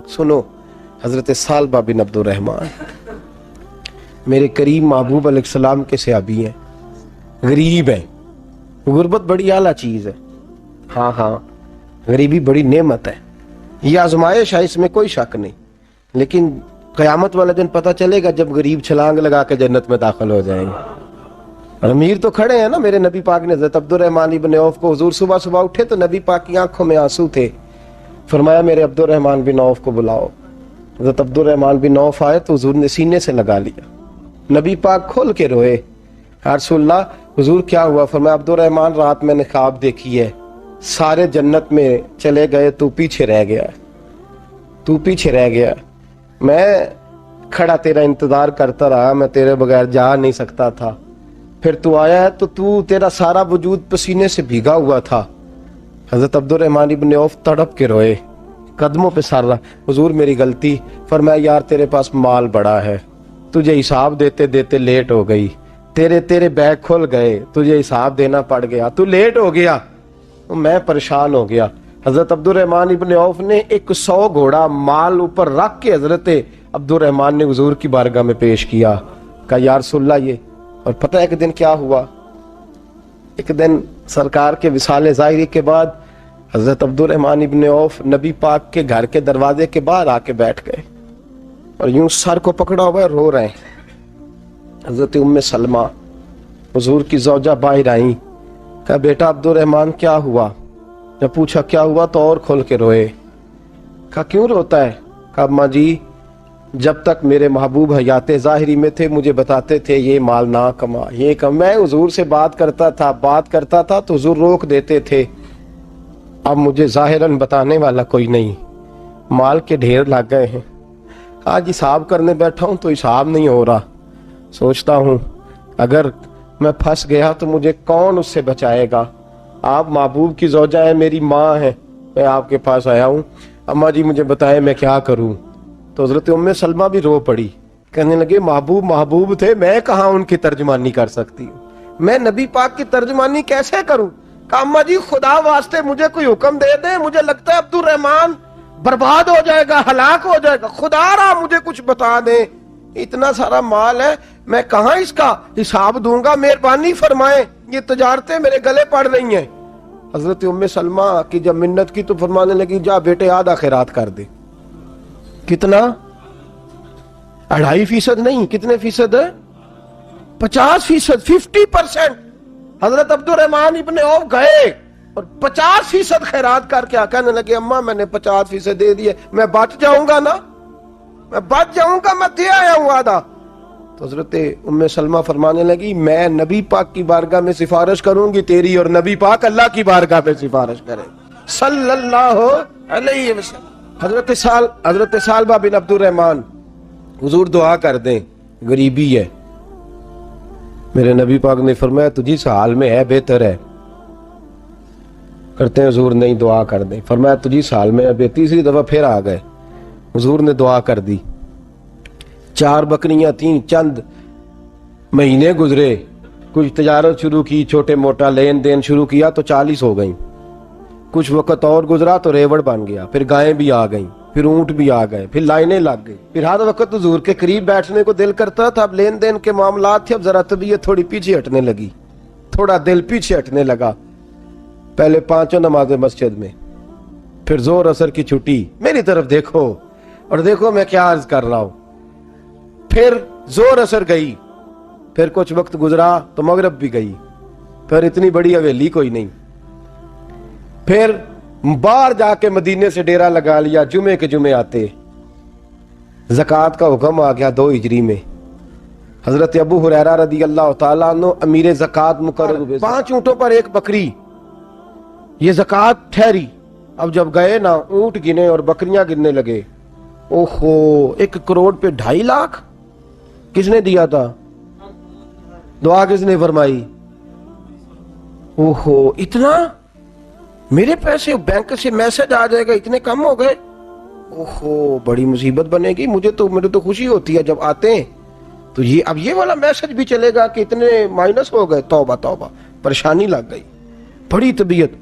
सुनो, हजरत सालबा बिन अब्दुर्रहमान मेरे करीम महबूब अलैहिस्सलाम के सहाबी हैं, गरीब हैं। गुर्बत बड़ी आला चीज़ है, हाँ हाँ, गरीबी बड़ी नेमत है, ये आजमाइश है, इसमें कोई शक नहीं। लेकिन क़यामत वाले दिन पता चलेगा जब गरीब छलांग लगा के जन्नत में दाखिल हो जाएंगे। और अमीर तो खड़े हैं ना। मेरे नबी पाक ने हज़रत अब्दुर्रहमान इब्न औफ को, हुजूर सुबह सुबह उठे तो नबी पाक की आंखों में आंसू थे। फरमाया मेरे अब्दुर्रहमान बिन औफ को बुलाओ। हज़रत अब्दुर्रहमान बिन औफ आए तो हुजूर ने सीने से लगा लिया। नबी पाक खोल के रोए, या रसूलल्लाह हुजूर क्या हुआ? फरमाया अब्दुर्रहमान रात मैंने ख्वाब देखी है, सारे जन्नत में चले गए, तू पीछे रह गया, तू पीछे रह गया। मैं खड़ा तेरा इंतजार करता रहा, मैं तेरे बगैर जा नहीं सकता था। फिर तू आया है तो तू, तेरा सारा वजूद पसीने से भीगा हुआ था। हजरत अब्दुर्रहमान इब्न औफ तड़प के रोए, कदमों पे सर रहा, हुजूर मेरी गलती। फरमाया यार तेरे पास माल बड़ा है, तुझे हिसाब देते देते लेट हो गई, तेरे बैग खुल गए, तुझे हिसाब देना पड़ गया, तू लेट हो गया, तो मैं परेशान हो गया। हजरत अब्दुर्रहमान इब्न औफ ने 100 घोड़ा माल ऊपर रख के हजरत अब्दुर्रहमान ने हुजूर की बारगाह में पेश किया। कहा या रसूलल्लाह ये। और पता है एक दिन क्या हुआ? एक दिन सरकार के विसाले ज़ाहिरी के बाद हजरत अब्दुर्रहमान इब्न औफ नबी पाक के घर के दरवाजे के बाहर आके बैठ गए और यूं सर को पकड़ा हुआ रो रहे हैं। हजरत उम्मे सलमा हुजूर की ज़ौजा बाहर आई। कहा बेटा अब्दुर्रहमान क्या हुआ? जब पूछा क्या हुआ तो और खोल के रोए। कहा क्यों रोता है? कहा अम्मा जी जब तक मेरे महबूब हयात ज़ाहिरी में थे मुझे बताते थे ये माल ना कमा, ये कम। मैं हुजूर से बात करता था तो हुजूर रोक देते थे। अब मुझे ज़ाहिरन बताने वाला कोई नहीं, माल के ढेर लग गए हैं। आज हिसाब करने बैठा हूं तो हिसाब नहीं हो रहा। सोचता हूं अगर मैं फंस गया तो मुझे कौन उससे बचाएगा? आप महबूब की ज़ौजा है, मेरी माँ है, मैं आपके पास आया हूँ, अम्मा जी मुझे बताएं मैं क्या करूँ? तो हज़रत उम्मे सलमा भी रो पड़ी, कहने लगे महबूब थे, मैं कहाँ उनकी तर्जुमानी कर सकती हूँ, मैं नबी पाक की तर्जुमानी कैसे करूँ? कहा अम्मा जी खुदा वास्ते मुझे कोई हुक्म दे दे, मुझे लगता है अब्दुर्रहमान बर्बाद हो जाएगा, हलाक हो जाएगा, खुदा रहा मुझे कुछ बता दे, इतना सारा माल है, मैं कहाँ इसका हिसाब दूंगा, मेहरबानी फरमाए, ये तजारतें मेरे गले पड़ रही हैं। हजरत उम्मे सलमा की जब मिन्नत की तो फरमाने लगी जा बेटे आधा खैरात कर दे। कितना? 2.5% नहीं, कितने फीसद है? 50%, 50%। हजरत अब्दुर्रहमान इब्न औफ गए और 50% खैरात करके कहने लगे अम्मा मैंने 50% दे दिए, मैं बच जाऊंगा ना, मैं बच जाऊंगा, मैं दे आया हूं आधा। तो हजरत उम्मे सलमा फरमाने लगी मैं नबी पाक की बारगाह में सिफारिश करूंगी तेरी, और नबी पाक अल्लाह की बारगाह में सिफारिश करें सल्लल्लाहु अलैहि वसल्लम। हजरत सालबा बिन अब्दुर्रहमान, हुजूर दुआ कर दें, गरीबी है। मेरे नबी पाक ने फरमाया तुझी इस हाल में है, बेहतर है। करते हैं हुजूर नहीं दुआ कर दें। फरमाया तुझी इस हाल में है। तीसरी दफा फिर आ गए, हुजूर ने दुआ कर दी। 4 बकरियां थीं, चंद महीने गुजरे, कुछ तजारत शुरू की, छोटे मोटा लेन देन शुरू किया तो 40 हो गई। कुछ वक्त और गुजरा तो रेवड़ बन गया, फिर गायें भी आ गईं, फिर ऊंट भी आ गए, फिर लाइनें लग गई। फिर हर वक्त हुजूर के करीब बैठने को दिल करता था। अब लेन देन के मामलात थे, अब जरा तबीयत थोड़ी पीछे हटने लगी, थोड़ा दिल पीछे हटने लगा। पहले 5 नमाजें मस्जिद में, फिर जोर असर की छुट्टी, मेरी तरफ देखो और देखो मैं क्या अर्ज कर रहा हूं। फिर जोर असर गई, फिर कुछ वक्त गुजरा तो मगरब भी गई, फिर इतनी बड़ी हवेली कोई नहीं। फिर बाहर जाके मदीने से डेरा लगा लिया, जुमे के जुमे आते। ज़कात का हुक्म आ गया 2 हिजरी में। हजरत अबू हुरैरा रदी अल्लाह तआला अन्हु अमीर ज़कात मुकर्रर हुए। 5 ऊँटों पर 1 बकरी, ये ज़कात ठहरी। अब जब गए ना, ऊँट गिने और बकरियां गिनने लगे। ओहो, 1 करोड़ पे 2.5 लाख किसने दिया था? दुआ किसने फरमाई? ओहो, इतना मेरे पैसे बैंक से मैसेज आ जाएगा, इतने कम हो गए। ओहो, बड़ी मुसीबत बनेगी। मुझे तो खुशी होती है जब आते हैं तो ये वाला मैसेज भी चलेगा कि इतने माइनस हो गए। तौबा तौबा, परेशानी लग गई, बड़ी तबीयत।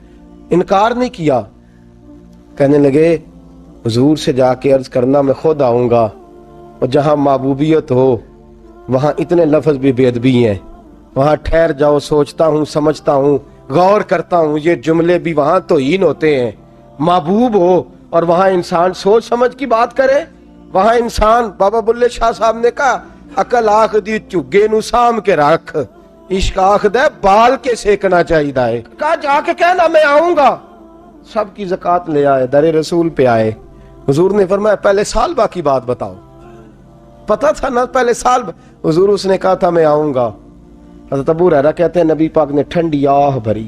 इनकार नहीं किया, कहने लगे حضور سے جا کے عرض کرنا میں خود آؤں گا، اور جہاں محبوبیت ہو وہاں اتنے لفظ بھی بے ادبی ہیں، وہاں ٹھہر جاؤ، سوچتا ہوں، سمجھتا ہوں، غور کرتا ہوں، یہ جملے بھی وہاں توہین ہوتے ہیں۔ محبوب ہو اور وہاں انسان سوچ سمجھ کی بات کرے، وہاں انسان، بابا بلے شاہ صاحب نے کہا عقل آخ دی چگے نو سام کے رکھ، عشق آخ دے بال کے سیکنا چاہیے ہے۔ کہا جا کے کہنا میں آؤں گا۔ سب کی زکوٰۃ لے آئے، در رسول پہ آئے، حضور نے فرمایا پہلے سالبہ کی بات بتاؤ۔ پتہ تھا نا پہلے سال، حضور اس نے کہا تھا میں آؤں گا۔ حضرت ابو ہریرہ کہتے ہیں نبی پاک نے ٹھنڈی آہ بھری،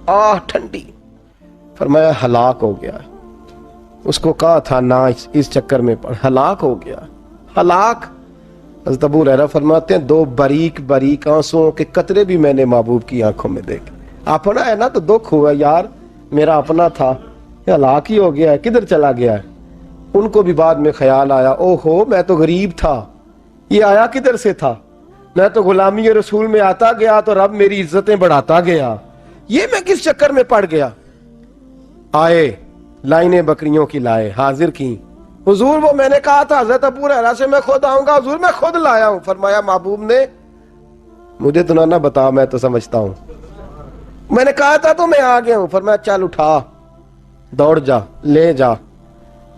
آہ ٹھنڈی، فرمایا ہلاک ہو گیا۔ اس کو کہا تھا نہ اس چکر میں پڑ، ہلاک ہو گیا، ہلاک۔ حضرت ابو ہریرہ فرماتے ہیں دو باریک باریک آنسوؤں کے قطرے بھی میں نے محبوب کی آنکھوں میں دیکھے۔ اپنا ہے نا تو دکھ ہوا، یار میرا اپنا تھا، ہلاک ہی ہو گیا ہے، کدھر چلا گیا ہے۔ ان کو بھی بعد میں خیال آیا، او ہو میں تو غریب تھا، یہ آیا کدھر سے تھا، میں تو غلامی رسول میں آتا گیا تو رب میری عزتیں بڑھاتا گیا، یہ میں کس چکر میں پڑ گیا۔ آئے لائنیں بکریوں کی لائے، حاضر کی، حضور وہ میں نے کہا تھا حضرت ابو ہریرہ سے میں خود آؤں گا، حضور میں خود لایا ہوں۔ فرمایا محبوب نے مجھے تو نہ بتا، میں تو سمجھتا ہوں، میں نے کہا تھا تو میں آ گیا ہوں۔ فرمایا چل اٹھا، دوڑ جا، لے جا۔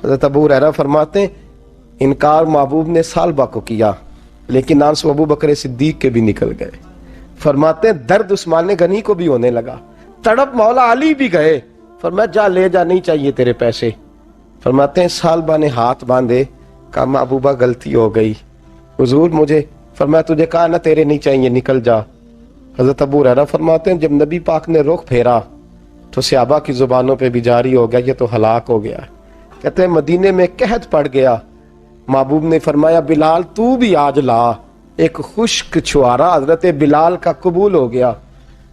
حضرت ابو ہریرہ فرماتے ہیں انکار محبوب نے سالبہ کو کیا، لیکن آنسو ابو بکر صدیق کے بھی نکل گئے۔ فرماتے ہیں درد عثمان غنی کو بھی ہونے لگا، تڑپ مولا علی بھی گئے۔ فرمایا جا لے جا، نہیں چاہیے تیرے پیسے۔ فرماتے ہیں سالبہ نے ہاتھ باندھے، کہا محبوبہ غلطی ہو گئی، حضور مجھے، فرمایا تجھے کہا نہ تیرے نہیں چاہیے، نکل جا۔ حضرت ابو ہریرہ فرماتے ہیں جب نبی پاک نے رخ پھیرا تو صحابہ کی زبانوں پہ بھی جاری ہو گیا یہ تو ہلاک ہو گیا۔ کہتے ہیں مدینے میں قحط پڑ گیا، محبوب نے فرمایا بلال تو بھی آج لا، ایک خشک چھوارا حضرت بلال کا قبول ہو گیا۔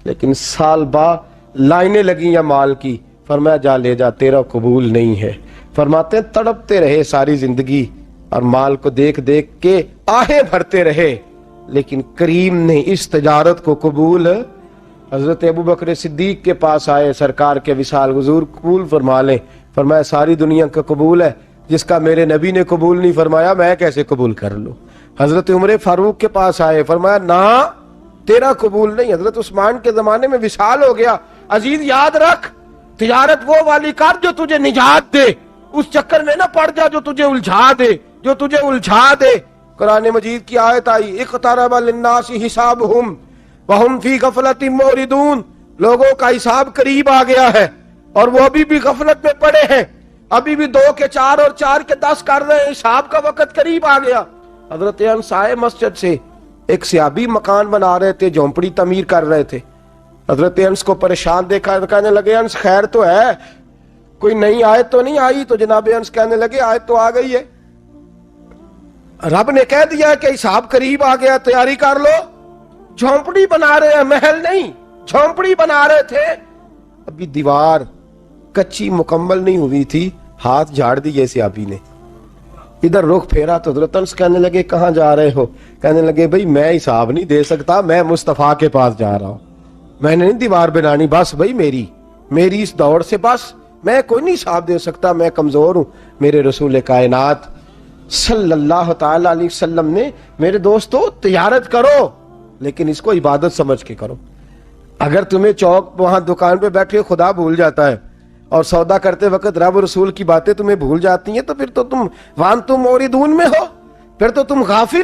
لیکن سالبہ لائنیں لگی یا مال کی، فرمایا جا لے جا، تیرا قبول نہیں ہے۔ فرماتے ہیں تڑپتے رہے ساری زندگی اور مال کو دیکھ دیکھ کے آہیں بھرتے رہے، لیکن کریم نے اس تجارت کو قبول۔ حضرت ابو بکر صدیق کے پاس آئے، سرکار کے وصال، حضور قبول فرما لیں۔ فرمایا ساری دنیا کا قبول ہے، جس کا میرے نبی نے قبول نہیں فرمایا میں کیسے قبول کر لوں۔ حضرت عمر فاروق کے پاس آئے، فرمایا نہ تیرا قبول نہیں۔ حضرت عثمان کے زمانے میں وصال ہو گیا۔ عزیز یاد رکھ، تجارت وہ والی کر جو تجھے نجات دے، اس چکر میں نہ پڑ جا جو تجھے الجھا دے۔ قرآن مجید کی آیت آئی اقترب للناس حسابہم وہم فی غفلۃ موردون، لوگوں کا حساب قریب آ گیا ہے اور وہ ابھی بھی غفلت میں پڑے ہیں، ابھی بھی 2 کے 4 اور 4 کے 10 کر رہے ہیں، حساب کا وقت قریب آ گیا۔ حضرت انس آئے مسجد سے، ایک صحابی مکان بنا رہے تھے، جھونپڑی تعمیر کر رہے تھے۔ حضرت انس کو پریشان دیکھا، کہنے لگے انس خیر تو ہے، کوئی نئی آیت تو نہیں آئی؟ تو جناب انس کہنے لگے آیت تو آ گئی ہے، رب نے کہہ دیا کہ حساب قریب آ گیا، تیاری کر لو۔ جھونپڑی بنا رہے ہیں، محل نہیں، جھونپڑی بنا رہے تھے، ابھی دیوار کچی مکمل نہیں ہوئی تھی، ہاتھ جھاڑ دیے صحابی نے۔ ادھر رخ پھیرا تو حضرت انس کہنے لگے کہاں جا رہے ہو؟ کہنے لگے بھئی میں حساب نہیں دے سکتا، میں مصطفیٰ کے پاس جا رہا ہوں، میں نے نہیں دیوار بنانی، بس بھئی میری اس دوڑ سے بس میں کوئی نہیں حساب دے سکتا، میں کمزور ہوں۔ میرے رسول کائنات صلی اللہ تعالی علیہ وسلم نے میرے دوستو تجارت کرو لیکن اس کو عبادت سمجھ کے کرو۔ اگر تمہیں چوک وہاں دکان پہ بیٹھے خدا بھول جاتا ہے اور سودا کرتے وقت رب رسول کی باتیں تمہیں بھول جاتی ہیں تو پھر تو تم وانتم موردون میں ہو، پھر تو تم غافل